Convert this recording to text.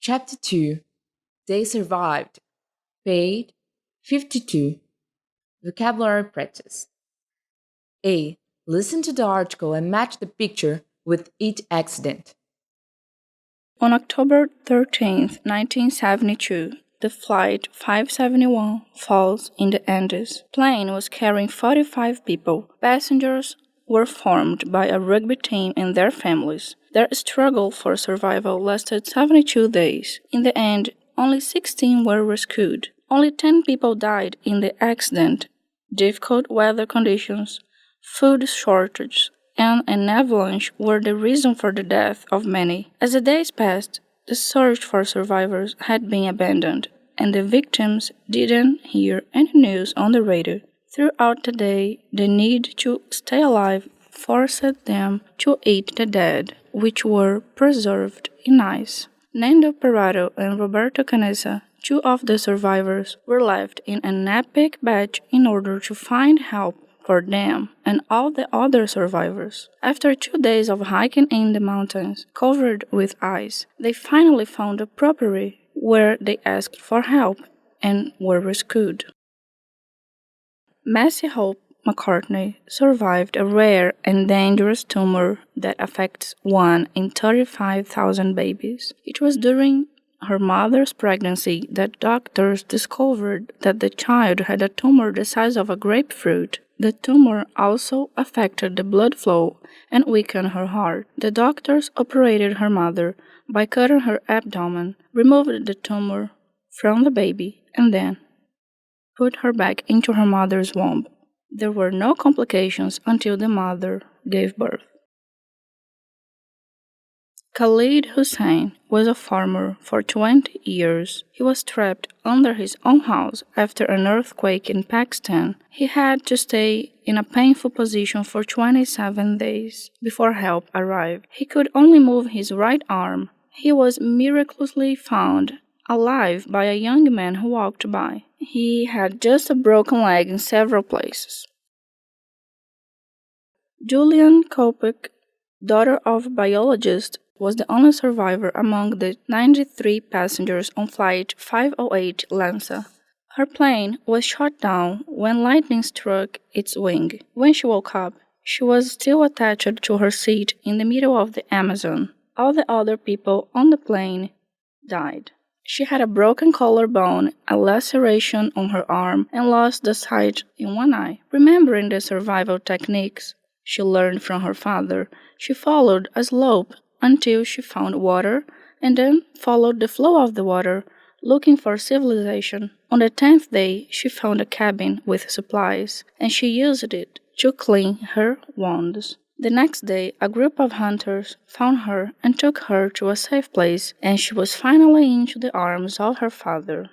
Chapter 2. They survived. Page 52. Vocabulary practice. A. Listen to the article and match the picture with each accident. On October 13, 1972, the Flight 571 falls in the Andes. Plane was carrying 45 people. Passengers were formed by a rugby team and their families. Their struggle for survival lasted 72 days. In the end, only 16 were rescued. Only 10 people died in the accident. Difficult weather conditions, food shortage, and an avalanche were the reason for the death of many. As the days passed, the search for survivors had been abandoned, and the victims didn't hear any news on the radio. Throughout the day, the need to stay alive forced them to eat the dead, which were preserved in ice. Nando Parado and Roberto Canessa, two of the survivors, were left in an epic battle in order to find help for them and all the other survivors. After 2 days of hiking in the mountains, covered with ice, they finally found a property where they asked for help and were rescued. Massey Hope McCartney survived a rare and dangerous tumor that affects 1 in 35,000 babies. It was during her mother's pregnancy that doctors discovered that the child had a tumor the size of a grapefruit. The tumor also affected the blood flow and weakened her heart. The doctors operated her mother by cutting her abdomen, removed the tumor from the baby, and then put her back into her mother's womb. There were no complications until the mother gave birth. Khalid Hussain was a farmer for 20 years. He was trapped under his own house after an earthquake in Pakistan. He had to stay in a painful position for 27 days before help arrived. He could only move his right arm. He was miraculously found alive by a young man who walked by. He had just a broken leg in several places. Julian Kopek, daughter of a biologist, was the only survivor among the 93 passengers on Flight 508 Lanza. Her plane was shot down when lightning struck its wing. When she woke up, she was still attached to her seat in the middle of the Amazon. All the other people on the plane died. She had a broken collarbone, a laceration on her arm, and lost the sight in one eye. Remembering the survival techniques she learned from her father, she followed a slope until she found water and then followed the flow of the water, looking for civilization. On the 10th day, she found a cabin with supplies, and she used it to clean her wounds. The next day, a group of hunters found her and took her to a safe place, and she was finally into the arms of her father.